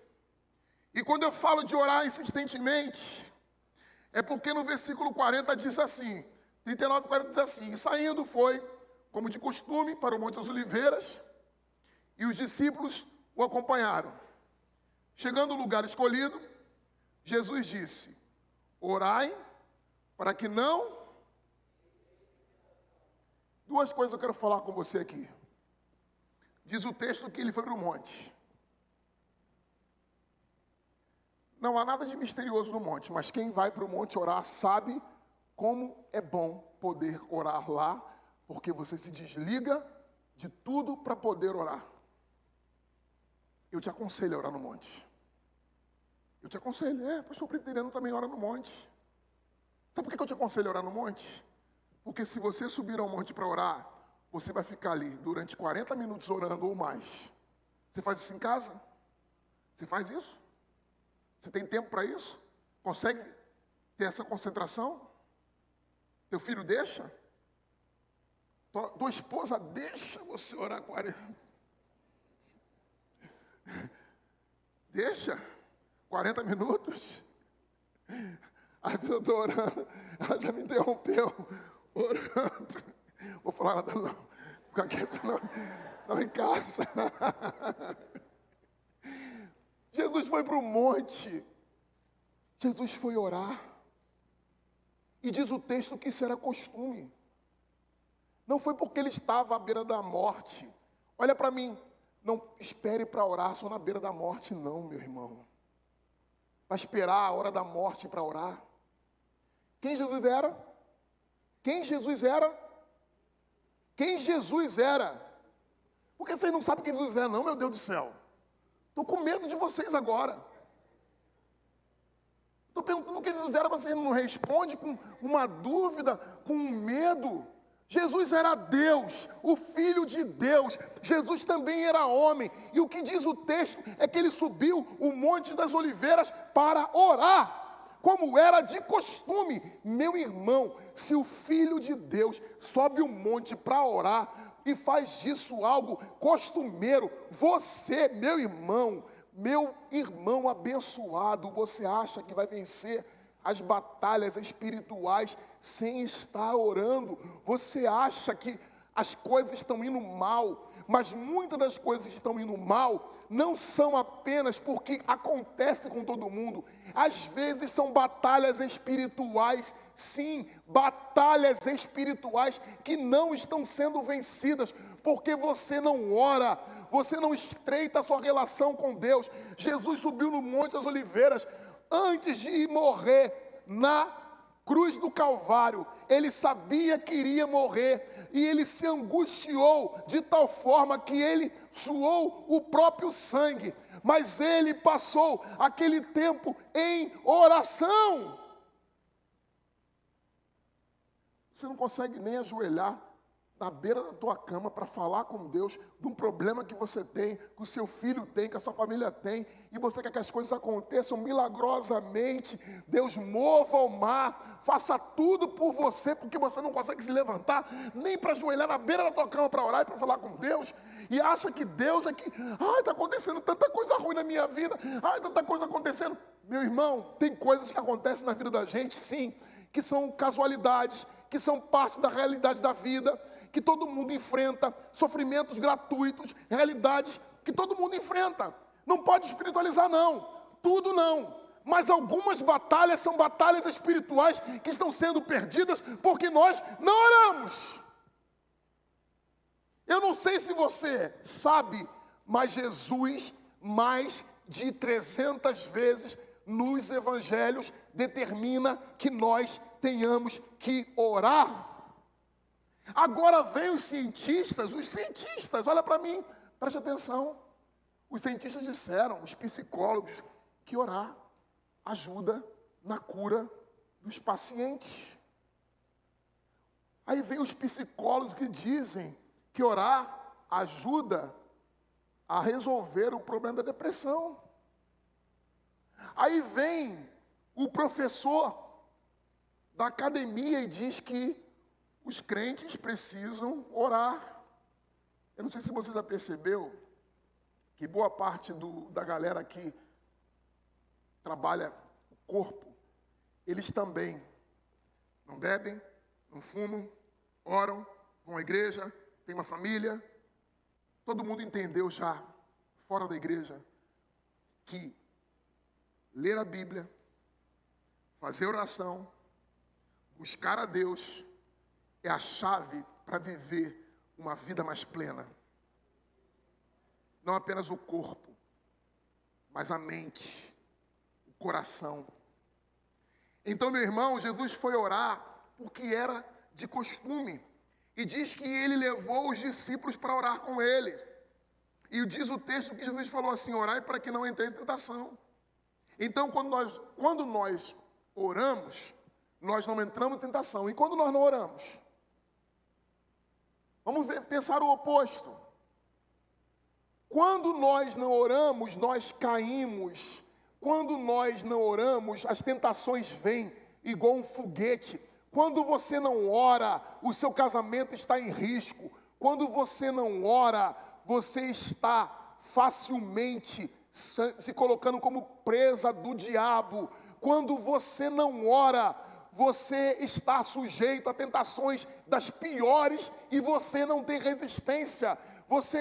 E quando eu falo de orar insistentemente, é porque no versículo 40 diz assim, 39 e 40 diz assim: e saindo foi, como de costume, para o Monte das Oliveiras, e os discípulos o acompanharam. Chegando ao lugar escolhido, Jesus disse: orai para que não... 2 coisas eu quero falar com você aqui. Diz o texto que ele foi para o monte. Não há nada de misterioso no monte, mas quem vai para o monte orar sabe como é bom poder orar lá, porque você se desliga de tudo para poder orar. Eu te aconselho a orar no monte. Eu te aconselho, pastor presbiteriano também ora no monte. Sabe por que eu te aconselho a orar no monte? Porque se você subir ao monte para orar, você vai ficar ali durante 40 minutos orando ou mais. Você faz isso em casa? Você faz isso? Você tem tempo para isso? Consegue ter essa concentração? Teu filho deixa? Tua esposa deixa você orar 40? Deixa? 40 minutos? Às vezes eu estou orando, ela já me interrompeu, orando. Vou falar nada não, fica quieto não em casa. Jesus foi para o monte, Jesus foi orar, e diz o texto que isso era costume. Não foi porque ele estava à beira da morte. Olha para mim, não espere para orar só na beira da morte não, meu irmão. Vai esperar a hora da morte para orar. Quem Jesus era? Quem Jesus era? Quem Jesus era? Porque vocês não sabem quem Jesus é não, meu Deus do céu. Estou com medo de vocês agora. Estou perguntando quem Jesus era, vocês não respondem com uma dúvida, com um medo. Jesus era Deus, o Filho de Deus. Jesus também era homem. E o que diz o texto é que ele subiu o Monte das Oliveiras para orar, como era de costume. Meu irmão, se o Filho de Deus sobe o monte para orar e faz disso algo costumeiro, você, meu irmão abençoado, você acha que vai vencer as batalhas espirituais sem estar orando? Você acha que as coisas estão indo mal, mas muitas das coisas que estão indo mal não são apenas porque acontece com todo mundo. Às vezes são batalhas espirituais, sim, batalhas espirituais que não estão sendo vencidas, porque você não ora, você não estreita a sua relação com Deus. Jesus subiu no Monte das Oliveiras, antes de morrer na cruz do Calvário, ele sabia que iria morrer, e ele se angustiou de tal forma que ele suou o próprio sangue, mas ele passou aquele tempo em oração. Você não consegue nem ajoelhar na beira da tua cama para falar com Deus de um problema que você tem, que o seu filho tem, que a sua família tem, e você quer que as coisas aconteçam milagrosamente. Deus mova o mar, faça tudo por você, porque você não consegue se levantar nem para ajoelhar na beira da tua cama para orar e para falar com Deus, e acha que Deus é que, está acontecendo tanta coisa ruim na minha vida, tanta coisa acontecendo. Meu irmão, tem coisas que acontecem na vida da gente, sim, que são casualidades, que são parte da realidade da vida, que todo mundo enfrenta, sofrimentos gratuitos, realidades que todo mundo enfrenta. Não pode espiritualizar não, tudo não. Mas algumas batalhas são batalhas espirituais que estão sendo perdidas porque nós não oramos. Eu não sei se você sabe, mas Jesus, mais de 300 vezes nos evangelhos, determina que nós tenhamos que orar. Agora vem os cientistas, olha para mim, preste atenção. Os cientistas disseram, os psicólogos, que orar ajuda na cura dos pacientes. Aí vem os psicólogos que dizem que orar ajuda a resolver o problema da depressão. Aí vem o professor da academia e diz que os crentes precisam orar. Eu não sei se você já percebeu que boa parte da galera que trabalha o corpo, eles também não bebem, não fumam, oram, vão à igreja, têm uma família. Todo mundo entendeu já, fora da igreja, que ler a Bíblia, fazer oração, buscar a Deus é a chave para viver uma vida mais plena. não apenas o corpo, mas a mente, o coração. Então, meu irmão, Jesus foi orar porque era de costume. E diz que ele levou os discípulos para orar com ele. E diz o texto que Jesus falou assim: orai para que não entreis em tentação. Então, quando nós oramos, nós não entramos em tentação. E quando nós não oramos? Vamos pensar o oposto. Quando nós não oramos, nós caímos. Quando nós não oramos, as tentações vêm igual um foguete. Quando você não ora, o seu casamento está em risco. Quando você não ora, você está facilmente se colocando como presa do diabo. Quando você não ora, você está sujeito a tentações das piores e você não tem resistência. Você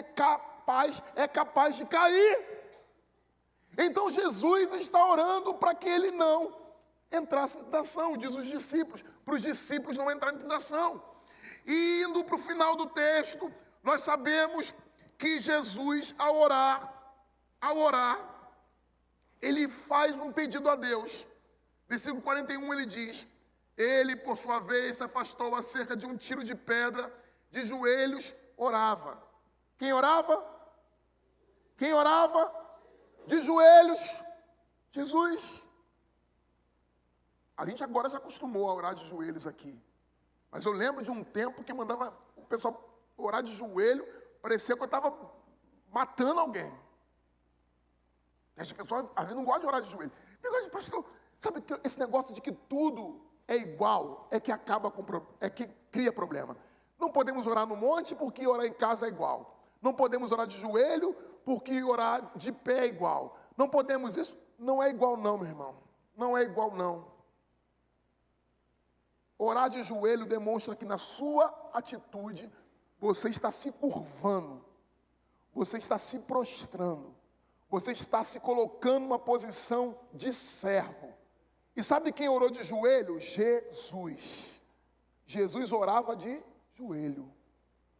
é capaz de cair. Então Jesus está orando para que ele não entrasse em tentação, diz os discípulos, para os discípulos não entrarem em tentação. E indo para o final do texto, nós sabemos que Jesus, ao orar, ele faz um pedido a Deus. Versículo 41 ele diz: ele, por sua vez, se afastou a cerca de um tiro de pedra, de joelhos, orava. Quem orava? Quem orava? De joelhos, Jesus. A gente agora já acostumou a orar de joelhos aqui. Mas eu lembro de um tempo que mandava o pessoal orar de joelho, parecia que eu estava matando alguém. As pessoas, às vezes, não gostam de orar de joelho. Pastor, sabe que esse negócio de que tudo é igual, é que cria problema. Não podemos orar no monte porque orar em casa é igual. Não podemos orar de joelho porque orar de pé é igual. Não podemos isso. Não é igual não, meu irmão. Não é igual não. Orar de joelho demonstra que na sua atitude você está se curvando, você está se prostrando, você está se colocando numa posição de servo. E sabe quem orou de joelho? Jesus. Jesus orava de joelho,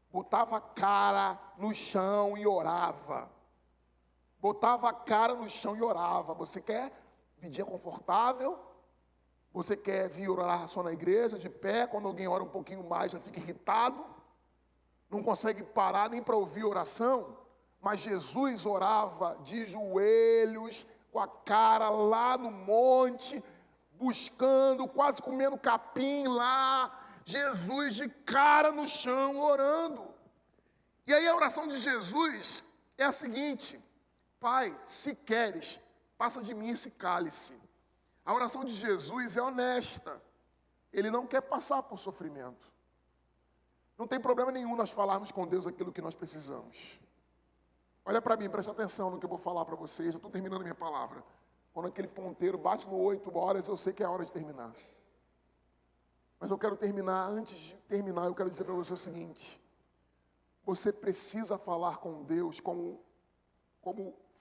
botava a cara no chão e orava. Botava a cara no chão e orava. Você quer vidinha confortável? Você quer vir orar só na igreja, de pé? Quando alguém ora um pouquinho mais, já fica irritado. Não consegue parar nem para ouvir oração. Mas Jesus orava de joelhos, com a cara lá no monte, buscando, quase comendo capim lá. Jesus de cara no chão, orando. E aí a oração de Jesus é a seguinte: Pai, se queres, passa de mim esse cálice. A oração de Jesus é honesta. Ele não quer passar por sofrimento. Não tem problema nenhum nós falarmos com Deus aquilo que nós precisamos. Olha para mim, preste atenção no que eu vou falar para vocês. Já estou terminando a minha palavra. Quando aquele ponteiro bate no 8 horas, eu sei que é a hora de terminar. Mas eu quero terminar, antes de terminar, eu quero dizer para você o seguinte: você precisa falar com Deus como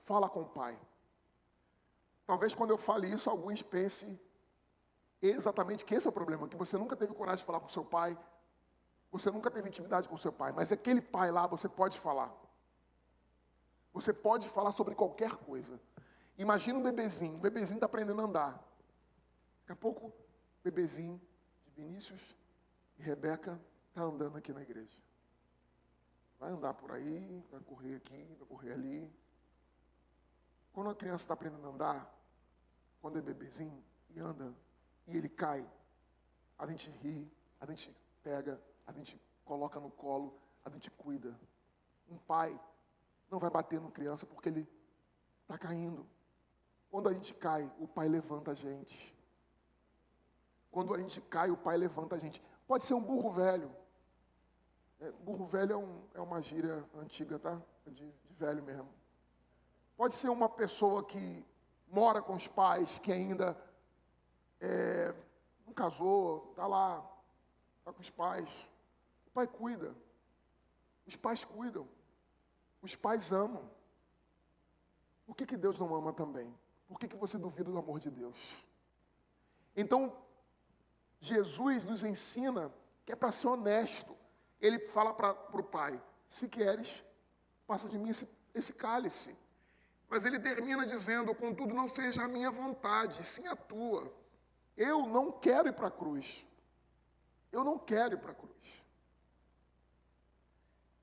fala com o Pai. Talvez quando eu fale isso, alguns pensem exatamente que esse é o problema, que você nunca teve coragem de falar com seu pai, você nunca teve intimidade com seu pai, mas aquele pai lá você pode falar. Você pode falar sobre qualquer coisa. Imagina um bebezinho está aprendendo a andar. Daqui a pouco, bebezinho de Vinícius e Rebeca está andando aqui na igreja. Vai andar por aí, vai correr aqui, vai correr ali. Quando a criança está aprendendo a andar, quando é bebezinho e anda, e ele cai, a gente ri, a gente pega, a gente coloca no colo, a gente cuida. Um pai não vai bater no criança porque ele está caindo. Quando a gente cai, o pai levanta a gente. Quando a gente cai, o pai levanta a gente. Pode ser um burro velho. Burro velho é uma gíria antiga, tá? De velho mesmo. Pode ser uma pessoa que mora com os pais, que ainda não casou, está lá, está com os pais. O pai cuida. Os pais cuidam. Os pais amam. Por que Deus não ama também? Por que você duvida do amor de Deus? Então, Jesus nos ensina que é para ser honesto. Ele fala para o pai: se queres, passa de mim esse esse cálice. Mas ele termina dizendo, contudo, não seja a minha vontade, sim a tua. Eu não quero ir para a cruz. Eu não quero ir para a cruz.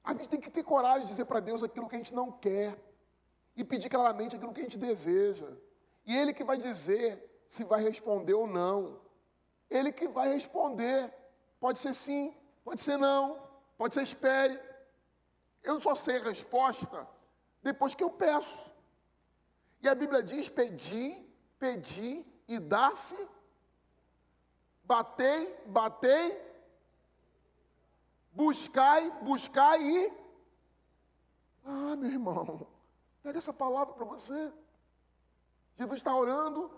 A gente tem que ter coragem de dizer para Deus aquilo que a gente não quer. E pedir claramente aquilo que a gente deseja. E Ele que vai dizer se vai responder ou não. Ele que vai responder. Pode ser sim, pode ser não, pode ser espere. Eu só sei a resposta depois que eu peço. E a Bíblia diz, pedi, pedi e dá-se. Batei, batei. Buscai, buscai e... Ah, meu irmão, pega essa palavra para você. Jesus está orando,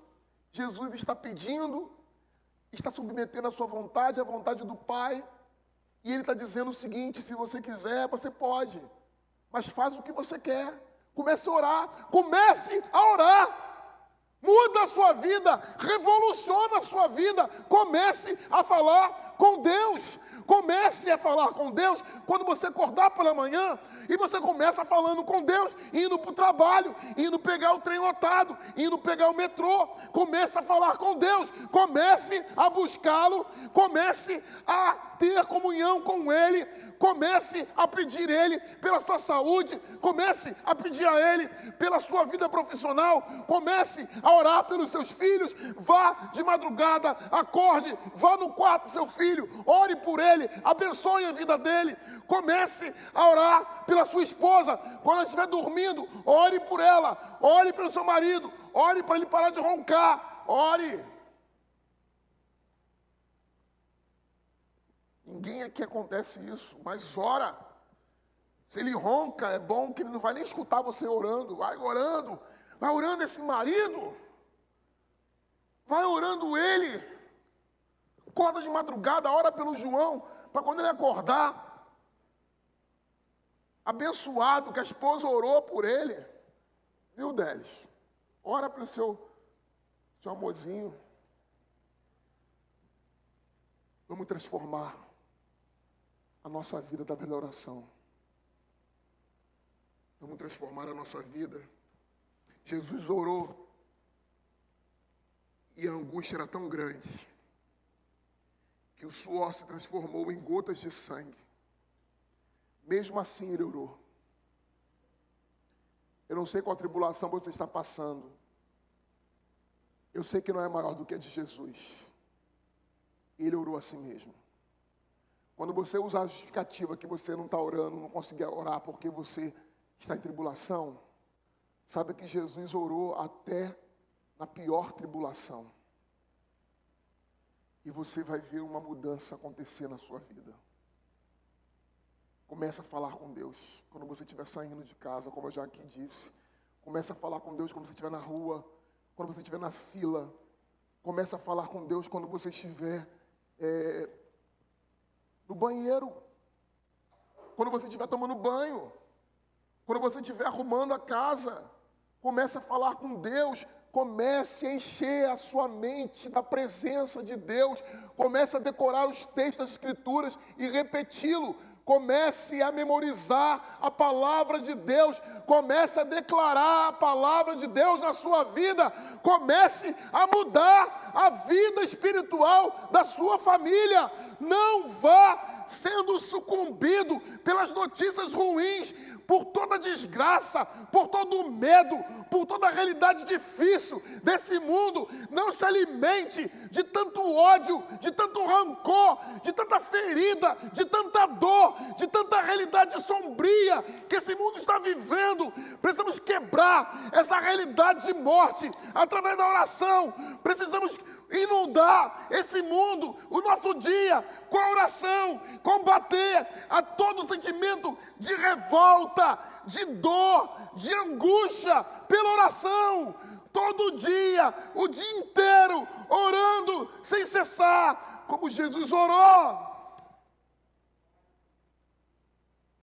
Jesus está pedindo, está submetendo a sua vontade, a vontade do Pai. E Ele está dizendo o seguinte, se você quiser, você pode. Mas faz o que você quer. Comece a orar. Comece a orar. Muda a sua vida. Revoluciona a sua vida. Comece a falar com Deus. Comece a falar com Deus quando você acordar pela manhã e você começa falando com Deus, indo para o trabalho, indo pegar o trem lotado, indo pegar o metrô. Comece a falar com Deus, comece a buscá-lo, comece a ter comunhão com Ele, comece a pedir a Ele pela sua saúde, comece a pedir a Ele pela sua vida profissional, comece a orar pelos seus filhos, vá de madrugada, acorde, vá no quarto do seu filho, ore por ele, abençoe a vida dele, comece a orar pela sua esposa, quando ela estiver dormindo, ore por ela, ore pelo seu marido, ore para ele parar de roncar, ore. Ninguém aqui acontece isso, mas ora. Se ele ronca, é bom que ele não vai nem escutar você orando. Vai orando esse marido. Vai orando ele. Acorda de madrugada, ora pelo João, para quando ele acordar, abençoado, que a esposa orou por ele. Viu, Délis? Ora pelo seu amorzinho. Vamos transformar a nossa vida através da oração. Vamos transformar a nossa vida. Jesus orou e a angústia era tão grande que o suor se transformou em gotas de sangue. Mesmo assim ele orou. Eu não sei qual tribulação você está passando. Eu sei que não é maior do que a de Jesus. Ele orou assim mesmo. Quando você usa a justificativa que você não está orando, não consegue orar porque você está em tribulação, sabe que Jesus orou até na pior tribulação. E você vai ver uma mudança acontecer na sua vida. Começa a falar com Deus quando você estiver saindo de casa, como eu já aqui disse. Começa a falar com Deus quando você estiver na rua, quando você estiver na fila. Começa a falar com Deus quando você estiver no banheiro, quando você estiver tomando banho, quando você estiver arrumando a casa. Comece a falar com Deus, comece a encher a sua mente da presença de Deus, comece a decorar os textos das Escrituras e repeti-lo. Comece a memorizar a palavra de Deus, comece a declarar a palavra de Deus na sua vida, comece a mudar a vida espiritual da sua família. Não vá sendo sucumbido pelas notícias ruins, por toda a desgraça, por todo o medo, por toda a realidade difícil desse mundo. Não se alimente de tanto ódio, de tanto rancor, de tanta ferida, de tanta dor, de tanta realidade sombria que esse mundo está vivendo. Precisamos quebrar essa realidade de morte através da oração. Precisamos inundar esse mundo, o nosso dia, com a oração, combater a todo sentimento de revolta, de dor, de angústia, pela oração, todo dia, o dia inteiro, orando sem cessar, como Jesus orou.